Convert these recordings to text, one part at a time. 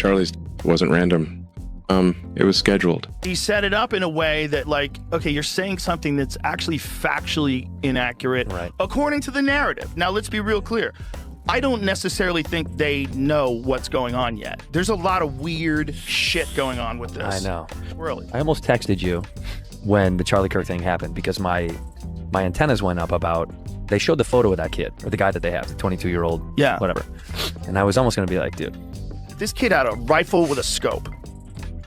Charlie's wasn't random. It was scheduled. He set it up in a way that, like, okay, you're saying something that's actually factually inaccurate, right, according to the narrative. Now, let's be real clear. I don't necessarily think they know what's going on yet. There's a lot of weird shit going on with this. I know. Really. I almost texted you when the Charlie Kirk thing happened because my antennas went up about, they showed the photo of that kid, or the guy that they have, the 22-year-old, yeah, whatever. And I was almost going to be like, dude. This kid had a rifle with a scope.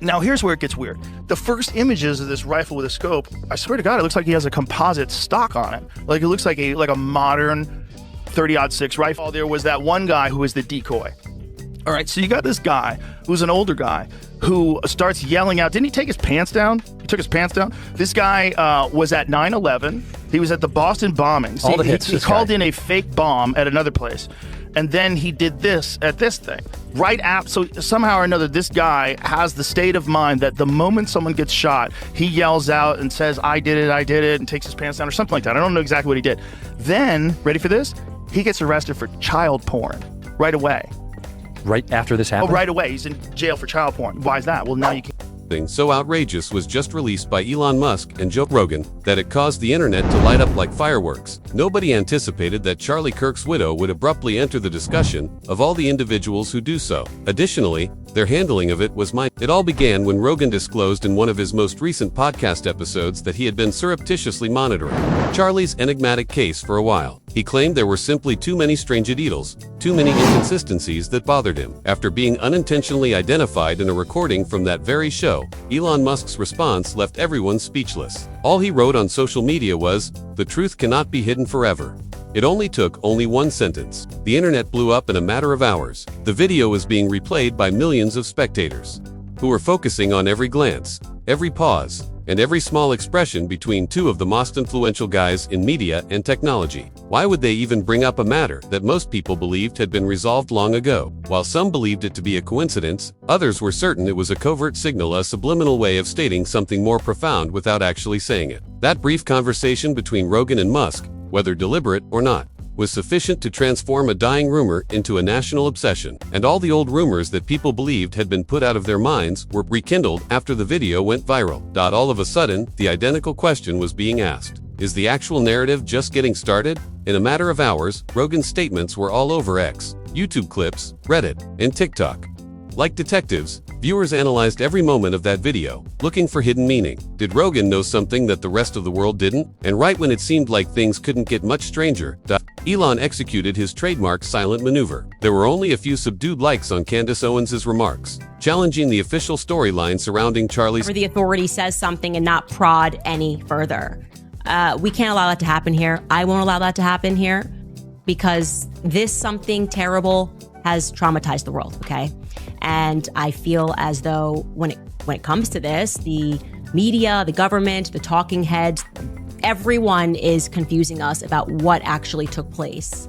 Now, here's where it gets weird. The first images of this rifle with a scope, I swear to God, it looks like he has a composite stock on it. Like, it looks like a modern 30-06 rifle. There was that one guy who was the decoy. All right, so you got this guy who's an older guy who starts yelling out. Didn't he take his pants down? He took his pants down. This guy was at 9/11. He was at the Boston bombings. All the hits. He called in a fake bomb at another place. And then he did this at this thing. Right after, so somehow or another, this guy has the state of mind that the moment someone gets shot, he yells out and says, I did it, and takes his pants down or something like that. I don't know exactly what he did. Then, ready for this? He gets arrested for child porn right away. Right after this happened? Oh, right away. He's in jail for child porn. Why is that? Well, now you can't. Thing so outrageous was just released by Elon Musk and Joe Rogan that it caused the internet to light up like fireworks. Nobody anticipated that Charlie Kirk's widow would abruptly enter the discussion of all the individuals who do so. Additionally, their handling of it was It all began when Rogan disclosed in one of his most recent podcast episodes that he had been surreptitiously monitoring Charlie's enigmatic case for a while. He claimed there were simply too many strange deals, too many inconsistencies that bothered him. After being unintentionally identified in a recording from that very show, Elon Musk's response left everyone speechless. All he wrote on social media was, "The truth cannot be hidden forever." It only took one sentence. The internet blew up in a matter of hours. The video was being replayed by millions of spectators, who were focusing on every glance, every pause, and every small expression between two of the most influential guys in media and technology. Why would they even bring up a matter that most people believed had been resolved long ago? While some believed it to be a coincidence, others were certain it was a covert signal, a subliminal way of stating something more profound without actually saying it. That brief conversation between Rogan and Musk, whether deliberate or not, was sufficient to transform a dying rumor into a national obsession, and all the old rumors that people believed had been put out of their minds were rekindled after the video went viral. All of a sudden, the identical question was being asked. Is the actual narrative just getting started? In a matter of hours, Rogan's statements were all over X, YouTube clips, Reddit, and TikTok. Like detectives, viewers analyzed every moment of that video, looking for hidden meaning. Did Rogan know something that the rest of the world didn't? And right when it seemed like things couldn't get much stranger, Elon executed his trademark silent maneuver. There were only a few subdued likes on Candace Owens' remarks, challenging the official storyline surrounding Charlie's. Or the authority says something and not prod any further. We can't allow that to happen here. I won't allow that to happen here because this something terrible has traumatized the world, okay? And I feel as though when it comes to this, the media, the government, the talking heads, everyone is confusing us about what actually took place.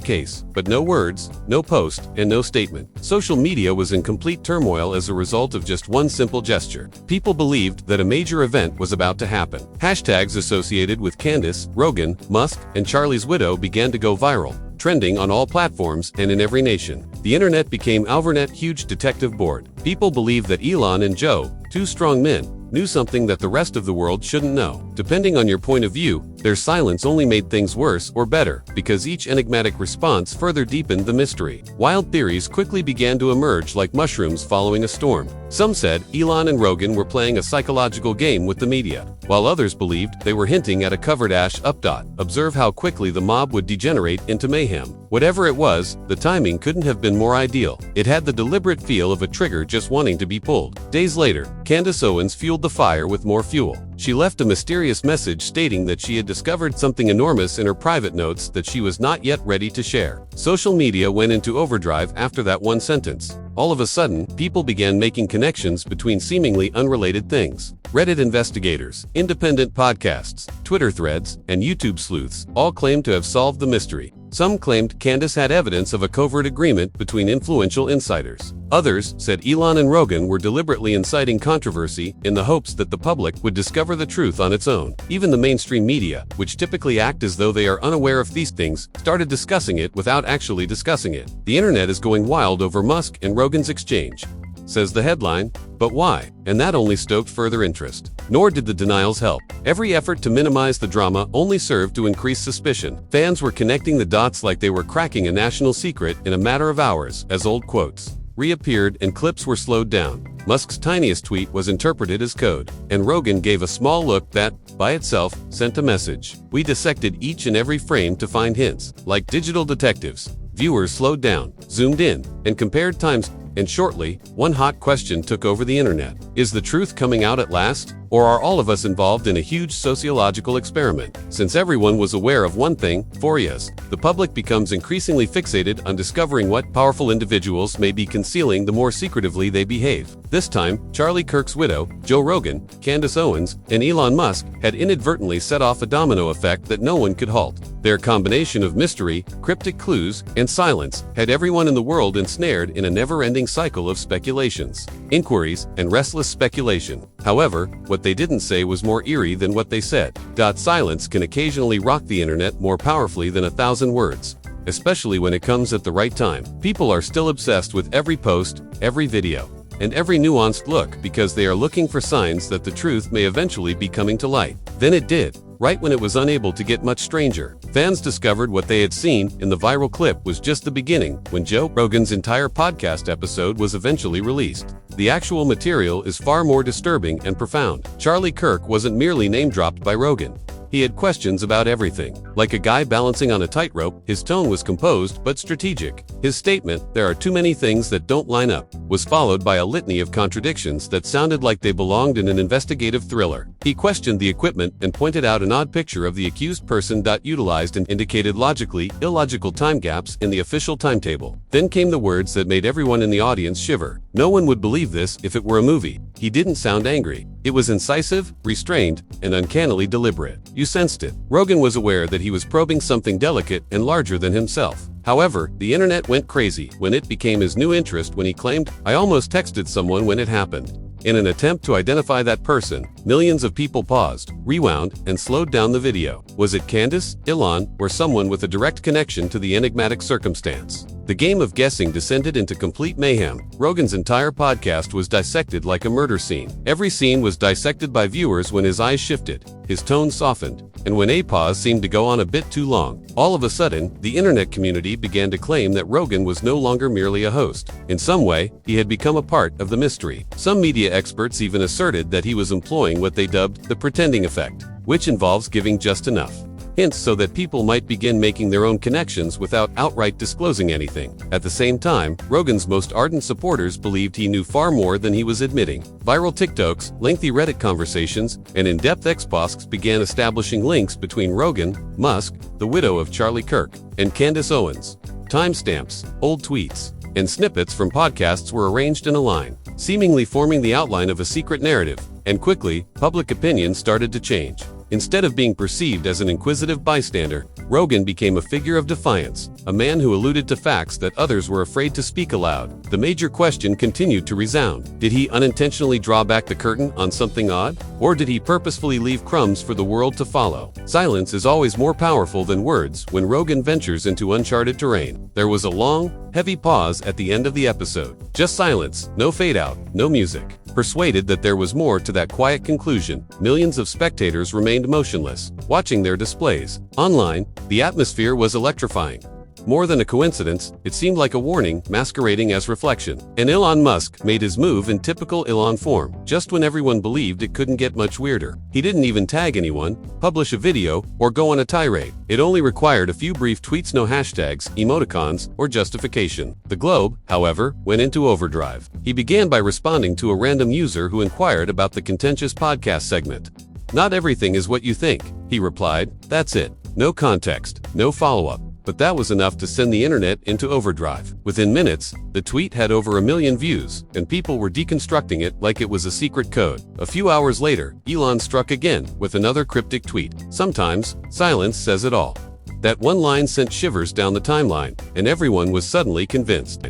Case, but no words, no post, and no statement. Social media was in complete turmoil as a result of just one simple gesture. People believed that a major event was about to happen. Hashtags associated with Candace, Rogan, Musk, and Charlie's widow began to go viral, trending on all platforms and in every nation. The internet became Alvernet's huge detective board. People believed that Elon and Joe, two strong men, knew something that the rest of the world shouldn't know. Depending on your point of view, their silence only made things worse or better, because each enigmatic response further deepened the mystery. Wild theories quickly began to emerge like mushrooms following a storm. Some said Elon and Rogan were playing a psychological game with the media, while others believed they were hinting at a covered ash up. Observe how quickly the mob would degenerate into mayhem. Whatever it was, the timing couldn't have been more ideal. It had the deliberate feel of a trigger just wanting to be pulled. Days later, Candace Owens fueled the fire with more fuel. She left a mysterious message stating that she had discovered something enormous in her private notes that she was not yet ready to share. Social media went into overdrive after that one sentence. All of a sudden, people began making connections between seemingly unrelated things. Reddit investigators, independent podcasts, Twitter threads, and YouTube sleuths all claimed to have solved the mystery. Some claimed Candace had evidence of a covert agreement between influential insiders. Others said Elon and Rogan were deliberately inciting controversy in the hopes that the public would discover the truth on its own. Even the mainstream media, which typically act as though they are unaware of these things, started discussing it without actually discussing it. The internet is going wild over Musk and Rogan's exchange. says the headline. But why? And that only stoked further interest. Nor did the denials help. Every effort to minimize the drama only served to increase suspicion. Fans were connecting the dots like they were cracking a national secret in a matter of hours, as old quotes reappeared and clips were slowed down. Musk's tiniest tweet was interpreted as code, and Rogan gave a small look that, by itself, sent a message. We dissected each and every frame to find hints. Like digital detectives, viewers slowed down, zoomed in, and compared times. And shortly, one hot question took over the internet. Is the truth coming out at last? Or are all of us involved in a huge sociological experiment? Since everyone was aware of one thing, for years, the public becomes increasingly fixated on discovering what powerful individuals may be concealing the more secretively they behave. This time, Charlie Kirk's widow, Joe Rogan, Candace Owens, and Elon Musk had inadvertently set off a domino effect that no one could halt. Their combination of mystery, cryptic clues, and silence had everyone in the world ensnared in a never-ending cycle of speculations, inquiries, and restless speculation. However, what they didn't say was more eerie than what they said. Silence can occasionally rock the internet more powerfully than 1,000 words, especially when it comes at the right time. People are still obsessed with every post, every video, and every nuanced look because they are looking for signs that the truth may eventually be coming to light. Then it did. Right when it was unable to get much stranger, fans discovered what they had seen in the viral clip was just the beginning when Joe Rogan's entire podcast episode was eventually released. The actual material is far more disturbing and profound. Charlie Kirk wasn't merely name-dropped by Rogan. He had questions about everything. Like a guy balancing on a tightrope, his tone was composed but strategic. His statement, "There are too many things that don't line up," was followed by a litany of contradictions that sounded like they belonged in an investigative thriller. He questioned the equipment and pointed out an odd picture of the accused person utilized and indicated logically illogical time gaps in the official timetable. Then came the words that made everyone in the audience shiver. No one would believe this if it were a movie. He didn't sound angry. It was incisive, restrained, and uncannily deliberate. You sensed it. Rogan was aware that he was probing something delicate and larger than himself. However, the internet went crazy when it became his new interest when he claimed, "I almost texted someone when it happened." In an attempt to identify that person, millions of people paused, rewound, and slowed down the video. Was it Candace, Elon, or someone with a direct connection to the enigmatic circumstance? The game of guessing descended into complete mayhem. Rogan's entire podcast was dissected like a murder scene. Every scene was dissected by viewers when his eyes shifted, his tone softened, and when a pause seemed to go on a bit too long. All of a sudden, the internet community began to claim that Rogan was no longer merely a host. In some way, he had become a part of the mystery. Some media experts even asserted that he was employing what they dubbed the pretending effect, which involves giving just enough hints so that people might begin making their own connections without outright disclosing anything. At the same time, Rogan's most ardent supporters believed he knew far more than he was admitting. Viral TikToks, lengthy Reddit conversations, and in-depth exposks began establishing links between Rogan, Musk, the widow of Charlie Kirk, and Candace Owens. Timestamps, old tweets, and snippets from podcasts were arranged in a line, seemingly forming the outline of a secret narrative. And quickly, public opinion started to change. Instead of being perceived as an inquisitive bystander, Rogan became a figure of defiance, a man who alluded to facts that others were afraid to speak aloud. The major question continued to resound. Did he unintentionally draw back the curtain on something odd? Or did he purposefully leave crumbs for the world to follow? Silence is always more powerful than words when Rogan ventures into uncharted terrain. There was a long, heavy pause at the end of the episode. Just silence, no fade out, no music. Persuaded that there was more to that quiet conclusion, millions of spectators remained motionless, watching their displays. Online, the atmosphere was electrifying. More than a coincidence, it seemed like a warning masquerading as reflection. And Elon Musk made his move in typical Elon form, just when everyone believed it couldn't get much weirder. He didn't even tag anyone, publish a video, or go on a tirade. It only required a few brief tweets, no hashtags, emoticons, or justification. The globe, however, went into overdrive. He began by responding to a random user who inquired about the contentious podcast segment. "Not everything is what you think," he replied. "That's it. No context, no follow-up." But that was enough to send the internet into overdrive. Within minutes, the tweet had over 1 million views, and people were deconstructing it like it was a secret code. A few hours later, Elon struck again with another cryptic tweet. Sometimes, silence says it all. That one line sent shivers down the timeline, and everyone was suddenly convinced.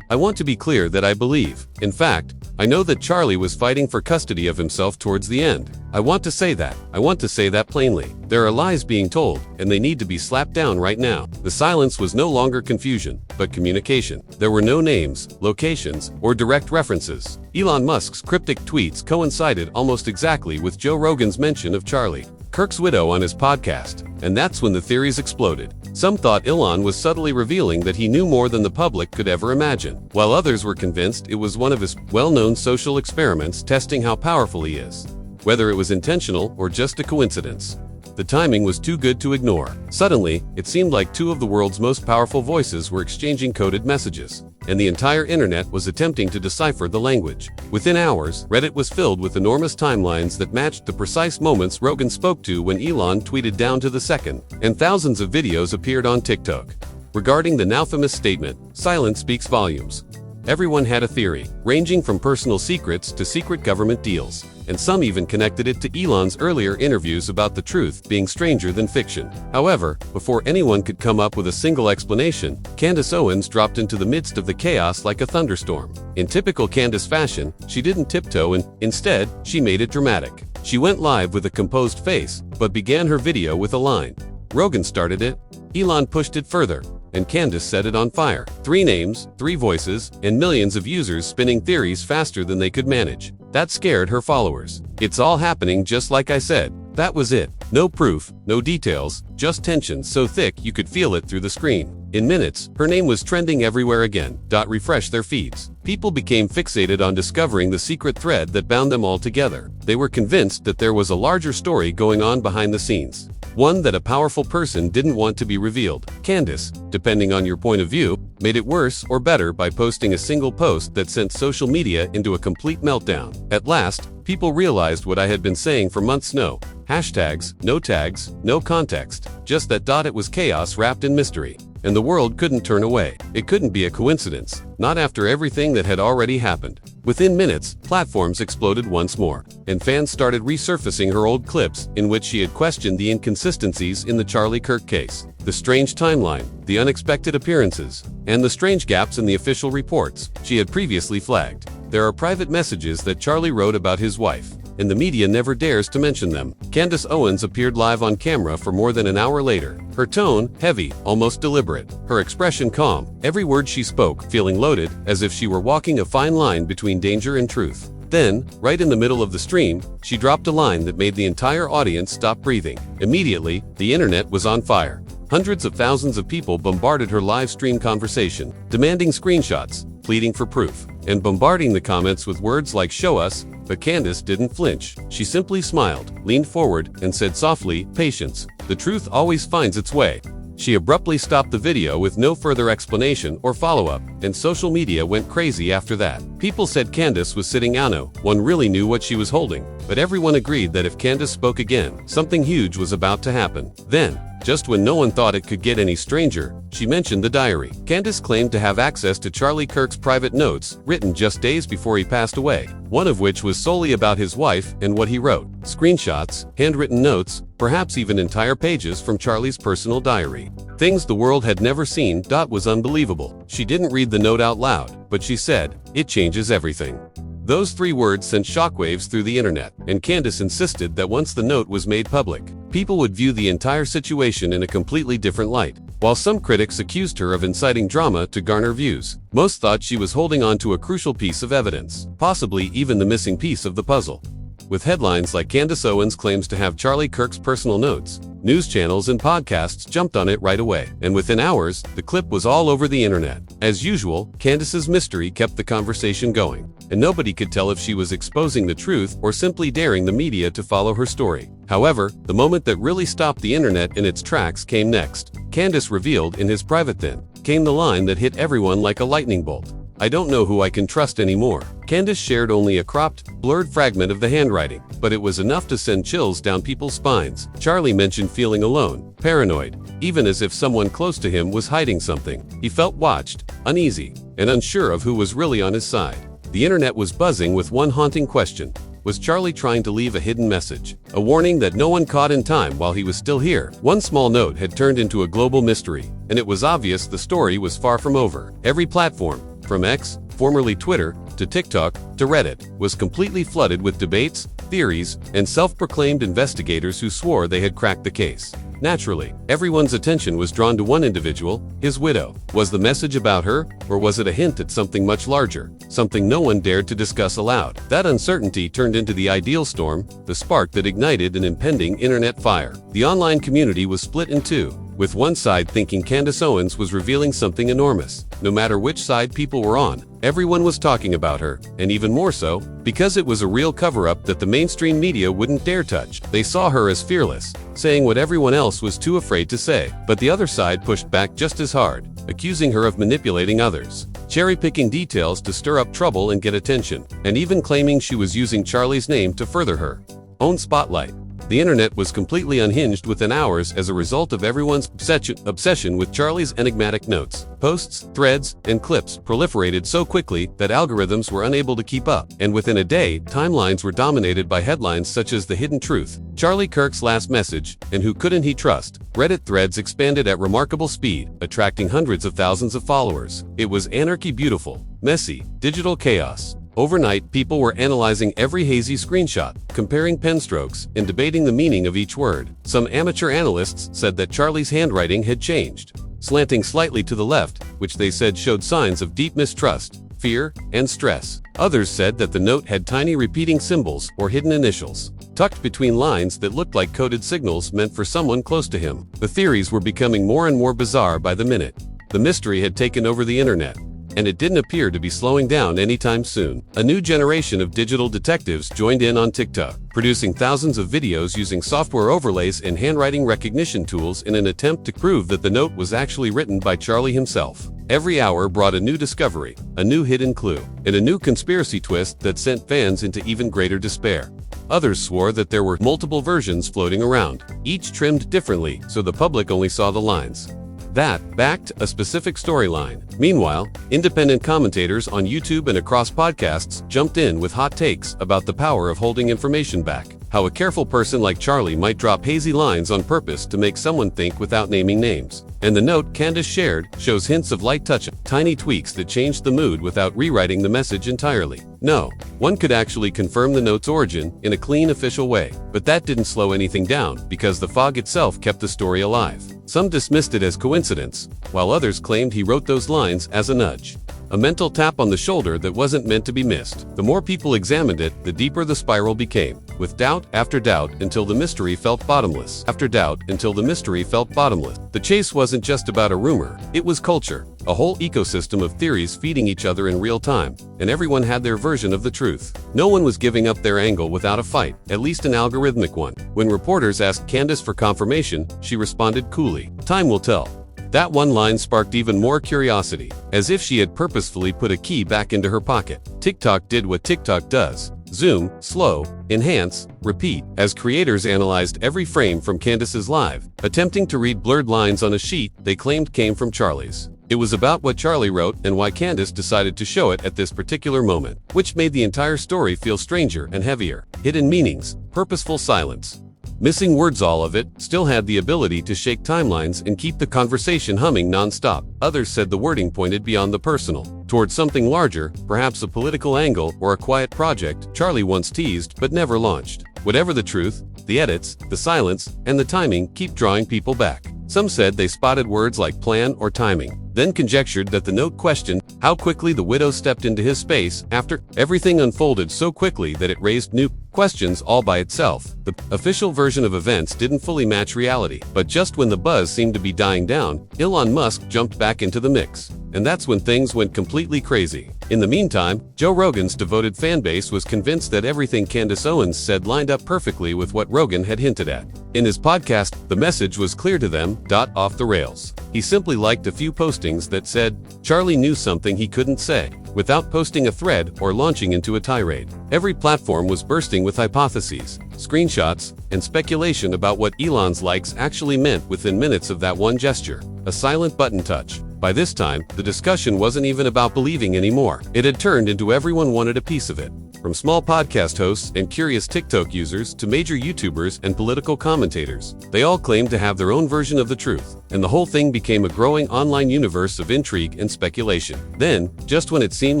I want to be clear that I believe, in fact, I know that Charlie was fighting for custody of himself towards the end. I want to say that plainly. There are lies being told, and they need to be slapped down right now. The silence was no longer confusion, but communication. There were no names, locations, or direct references. Elon Musk's cryptic tweets coincided almost exactly with Joe Rogan's mention of Charlie Kirk's widow on his podcast, and that's when the theories exploded. Some thought Elon was subtly revealing that he knew more than the public could ever imagine, while others were convinced it was one of his well-known social experiments testing how powerful he is, whether it was intentional or just a coincidence. The timing was too good to ignore. Suddenly, it seemed like two of the world's most powerful voices were exchanging coded messages, and the entire internet was attempting to decipher the language. Within hours, Reddit was filled with enormous timelines that matched the precise moments Rogan spoke to when Elon tweeted down to the second, and thousands of videos appeared on TikTok. Regarding the now famous statement, silence speaks volumes. Everyone had a theory, ranging from personal secrets to secret government deals, and some even connected it to Elon's earlier interviews about the truth being stranger than fiction. However, before anyone could come up with a single explanation, Candace Owens dropped into the midst of the chaos like a thunderstorm. In typical Candace fashion, she didn't tiptoe and, instead, she made it dramatic. She went live with a composed face, but began her video with a line. Rogan started it, Elon pushed it further, and Candace set it on fire. 3 names, 3 voices, and millions of users spinning theories faster than they could manage. That scared her followers. It's all happening just like I said. That was it. No proof, no details, just tension so thick you could feel it through the screen. In minutes, her name was trending everywhere again. Refresh their feeds. People became fixated on discovering the secret thread that bound them all together. They were convinced that there was a larger story going on behind the scenes. One that a powerful person didn't want to be revealed. Candace, depending on your point of view, made it worse or better by posting a single post that sent social media into a complete meltdown. At last, people realized what I had been saying for months: no hashtags, no tags, no context, just that it was chaos wrapped in mystery. And the world couldn't turn away. It couldn't be a coincidence, not after everything that had already happened. Within minutes, platforms exploded once more, and fans started resurfacing her old clips in which she had questioned the inconsistencies in the Charlie Kirk case, the strange timeline, the unexpected appearances, and the strange gaps in the official reports she had previously flagged. There are private messages that Charlie wrote about his wife, and the media never dares to mention them. Candace Owens appeared live on camera for more than an hour later. Her tone, heavy, almost deliberate. Her expression calm, every word she spoke feeling loaded, as if she were walking a fine line between danger and truth. Then, right in the middle of the stream, she dropped a line that made the entire audience stop breathing. Immediately, the internet was on fire. Hundreds of thousands of people bombarded her live stream conversation, demanding screenshots, pleading for proof, and bombarding the comments with words like "show us." But Candace didn't flinch. She simply smiled, leaned forward, and said softly, "Patience. The truth always finds its way." She abruptly stopped the video with no further explanation or follow-up, and social media went crazy after that. People said Candace was sitting out. No one really knew what she was holding, but everyone agreed that if Candace spoke again, something huge was about to happen. Then, just when no one thought it could get any stranger, she mentioned the diary. Candace claimed to have access to Charlie Kirk's private notes, written just days before he passed away, one of which was solely about his wife and what he wrote. Screenshots, handwritten notes, perhaps even entire pages from Charlie's personal diary. Things the world had never seen. Was unbelievable. She didn't read the note out loud, but she said, "It changes everything." Those 3 words sent shockwaves through the internet, and Candace insisted that once the note was made public, people would view the entire situation in a completely different light. While some critics accused her of inciting drama to garner views, most thought she was holding on to a crucial piece of evidence, possibly even the missing piece of the puzzle. With headlines like "Candace Owens claims to have Charlie Kirk's personal notes," news channels and podcasts jumped on it right away, and within hours, the clip was all over the internet. As usual, Candace's mystery kept the conversation going, and nobody could tell if she was exposing the truth or simply daring the media to follow her story. However, the moment that really stopped the internet in its tracks came next. Candace revealed in his private then came the line that hit everyone like a lightning bolt. "I don't know who I can trust anymore." Candace shared only a cropped, blurred fragment of the handwriting, but it was enough to send chills down people's spines. Charlie mentioned feeling alone, paranoid, even as if someone close to him was hiding something. He felt watched, uneasy, and unsure of who was really on his side. The internet was buzzing with one haunting question. Was Charlie trying to leave a hidden message? A warning that no one caught in time while he was still here? One small note had turned into a global mystery, and it was obvious the story was far from over. Every platform, from X, formerly Twitter, to TikTok, to Reddit, was completely flooded with debates, theories, and self-proclaimed investigators who swore they had cracked the case. Naturally, everyone's attention was drawn to one individual, his widow. Was the message about her, or was it a hint at something much larger, something no one dared to discuss aloud? That uncertainty turned into the ideal storm, the spark that ignited an impending internet fire. The online community was split in two, with one side thinking Candace Owens was revealing something enormous. No matter which side people were on, everyone was talking about her, and even more so, because it was a real cover-up that the mainstream media wouldn't dare touch. They saw her as fearless, saying what everyone else was too afraid to say. But the other side pushed back just as hard, accusing her of manipulating others, cherry-picking details to stir up trouble and get attention, and even claiming she was using Charlie's name to further her own spotlight. The internet was completely unhinged within hours as a result of everyone's obsession with Charlie's enigmatic notes. Posts, threads, and clips proliferated so quickly that algorithms were unable to keep up, and within a day, timelines were dominated by headlines such as "The Hidden Truth," "Charlie Kirk's Last Message," and "Who Couldn't He Trust?" Reddit threads expanded at remarkable speed, attracting hundreds of thousands of followers. It was anarchy beautiful, messy, digital chaos. Overnight, people were analyzing every hazy screenshot, comparing pen strokes, and debating the meaning of each word. Some amateur analysts said that Charlie's handwriting had changed, slanting slightly to the left, which they said showed signs of deep mistrust, fear, and stress. Others said that the note had tiny repeating symbols or hidden initials, tucked between lines that looked like coded signals meant for someone close to him. The theories were becoming more and more bizarre by the minute. The mystery had taken over the internet, and it didn't appear to be slowing down anytime soon. A new generation of digital detectives joined in on TikTok, producing thousands of videos using software overlays and handwriting recognition tools in an attempt to prove that the note was actually written by Charlie himself. Every hour brought a new discovery, a new hidden clue, and a new conspiracy twist that sent fans into even greater despair. Others swore that there were multiple versions floating around, each trimmed differently so the public only saw the lines that backed a specific storyline. Meanwhile, independent commentators on YouTube and across podcasts jumped in with hot takes about the power of holding information back, how a careful person like Charlie might drop hazy lines on purpose to make someone think without naming names. And the note Candace shared shows hints of light touch, tiny tweaks that changed the mood without rewriting the message entirely. No, one could actually confirm the note's origin in a clean, official way. But that didn't slow anything down, because the fog itself kept the story alive. Some dismissed it as coincidence, while others claimed he wrote those lines as a nudge, a mental tap on the shoulder that wasn't meant to be missed. The more people examined it, the deeper the spiral became, with doubt after doubt until the mystery felt bottomless. After doubt until the mystery felt bottomless. The chase wasn't just about a rumor, it was culture, a whole ecosystem of theories feeding each other in real time, and everyone had their version of the truth. No one was giving up their angle without a fight, at least an algorithmic one. When reporters asked Candace for confirmation, she responded coolly, "Time will tell." That one line sparked even more curiosity, as if she had purposefully put a key back into her pocket. TikTok did what TikTok does: zoom, slow, enhance, repeat, as creators analyzed every frame from Candace's live, attempting to read blurred lines on a sheet they claimed came from Charlie's. It was about what Charlie wrote and why Candace decided to show it at this particular moment, which made the entire story feel stranger and heavier. Hidden meanings, purposeful silence, missing words, all of it still had the ability to shake timelines and keep the conversation humming non-stop. Others said the wording pointed beyond the personal, towards something larger, perhaps a political angle or a quiet project Charlie once teased but never launched. Whatever the truth, the edits, the silence, and the timing keep drawing people back. Some said they spotted words like plan or timing, then conjectured that the note questioned how quickly the widow stepped into his space after. Everything unfolded so quickly that it raised new questions all by itself. The official version of events didn't fully match reality, but just when the buzz seemed to be dying down, Elon Musk jumped back into the mix. And that's when things went completely crazy. In the meantime, Joe Rogan's devoted fanbase was convinced that everything Candace Owens said lined up perfectly with what Rogan had hinted at. In his podcast, the message was clear to them: off the rails. He simply liked a few postings that said Charlie knew something he couldn't say, without posting a thread or launching into a tirade. Every platform was bursting with hypotheses, screenshots, and speculation about what Elon's likes actually meant within minutes of that one gesture, a silent button touch. By this time, the discussion wasn't even about believing anymore. It had turned into everyone wanted a piece of it. from small podcast hosts and curious TikTok users to major YouTubers and political commentators. They all claimed to have their own version of the truth, and the whole thing became a growing online universe of intrigue and speculation. Then, just when it seemed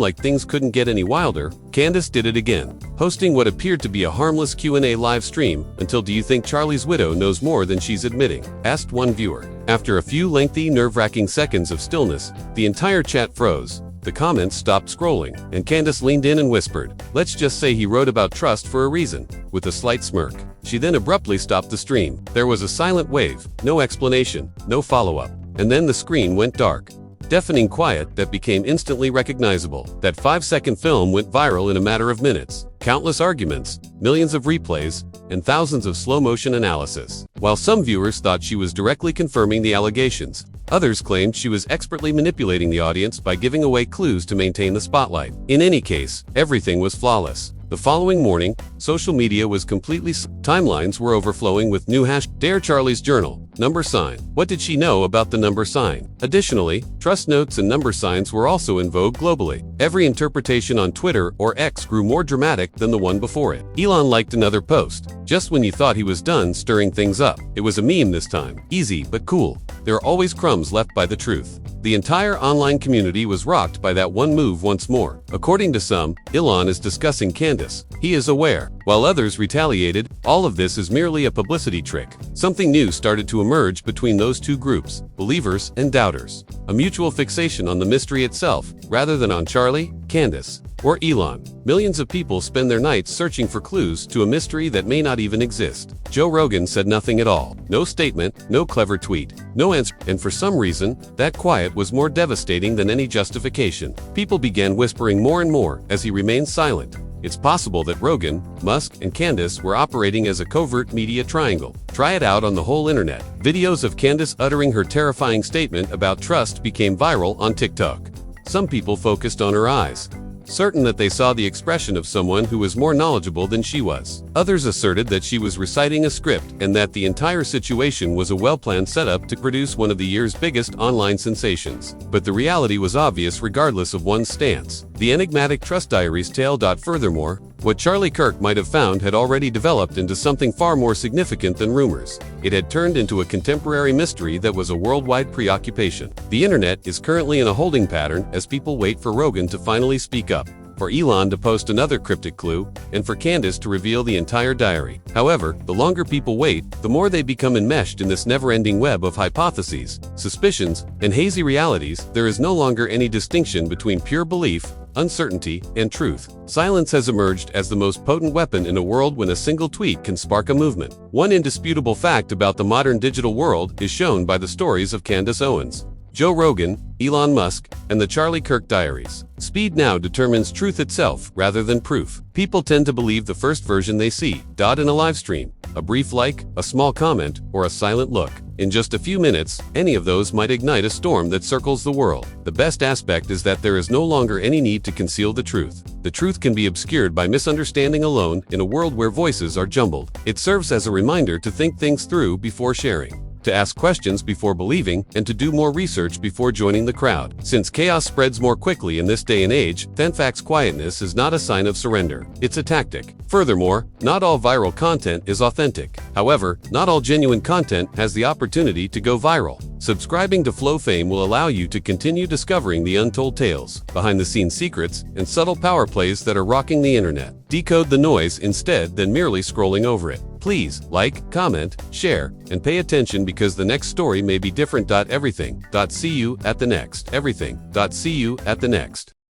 like things couldn't get any wilder, Candace did it again, hosting what appeared to be a harmless Q&A live stream until "Do you think Charlie's widow knows more than she's admitting?" asked one viewer. After a few lengthy, nerve-wracking seconds of stillness, the entire chat froze. The comments stopped scrolling, and Candace leaned in and whispered, "Let's just say he wrote about trust for a reason," with a slight smirk. She then abruptly stopped the stream. There was a silent wave, no explanation, no follow-up, and then the screen went dark. Deafening quiet that became instantly recognizable. That 5-second film went viral in a matter of minutes. Countless arguments, millions of replays, and thousands of slow-motion analysis. While some viewers thought she was directly confirming the allegations, others claimed she was expertly manipulating the audience by giving away clues to maintain the spotlight. In any case, everything was flawless. The following morning, social media was completely timelines were overflowing with new Dare Charlie's journal, number sign. What did she know about the number sign? Additionally, trust notes and number signs were also in vogue globally. Every interpretation on Twitter or X grew more dramatic than the one before it. Elon liked another post. Just when you thought he was done stirring things up, it was a meme this time. Easy but cool. There are always crumbs left by the truth. The entire online community was rocked by that one move once more. According to some, Elon is discussing Candace. He is aware. While others retaliated, all of this is merely a publicity trick. Something new started to emerge between those two groups, believers and doubters. A mutual fixation on the mystery itself, rather than on Charlie, Candace, or Elon. Millions of people spend their nights searching for clues to a mystery that may not even exist. Joe Rogan said nothing at all. No statement, no clever tweet, no answer, and for some reason, that quiet was more devastating than any justification. People began whispering more and more as he remained silent. It's possible that Rogan, Musk, and Candace were operating as a covert media triangle. Try it out on the whole internet. Videos of Candace uttering her terrifying statement about trust became viral on TikTok. Some people focused on her eyes, certain that they saw the expression of someone who was more knowledgeable than she was. Others asserted that she was reciting a script and that the entire situation was a well-planned setup to produce one of the year's biggest online sensations. But the reality was obvious regardless of one's stance. The enigmatic Trust Diaries tale. Furthermore, what Charlie Kirk might have found had already developed into something far more significant than rumors. It had turned into a contemporary mystery that was a worldwide preoccupation. The internet is currently in a holding pattern as people wait for Rogan to finally speak up, for Elon to post another cryptic clue, and for Candace to reveal the entire diary. However, the longer people wait, the more they become enmeshed in this never-ending web of hypotheses, suspicions, and hazy realities. There is no longer any distinction between pure belief, uncertainty, and truth. Silence has emerged as the most potent weapon in a world when a single tweet can spark a movement. One indisputable fact about the modern digital world is shown by the stories of Candace Owens, Joe Rogan, Elon Musk, and the Charlie Kirk Diaries. Speed now determines truth itself rather than proof. People tend to believe the first version they see, in a live stream, a brief like, a small comment, or a silent look. In just a few minutes, any of those might ignite a storm that circles the world. The best aspect is that there is no longer any need to conceal the truth. The truth can be obscured by misunderstanding alone in a world where voices are jumbled. It serves as a reminder to think things through before sharing, to ask questions before believing, and to do more research before joining the crowd. Since chaos spreads more quickly in this day and age, fanfact's quietness is not a sign of surrender. It's a tactic. Furthermore, not all viral content is authentic. However, not all genuine content has the opportunity to go viral. Subscribing to Flow Fame will allow you to continue discovering the untold tales, behind-the-scenes secrets, and subtle power plays that are rocking the internet. Decode the noise instead than merely scrolling over it. Please like, comment, share, and pay attention because the next story may be different. Everything. See you at the next. Everything. See you at the next.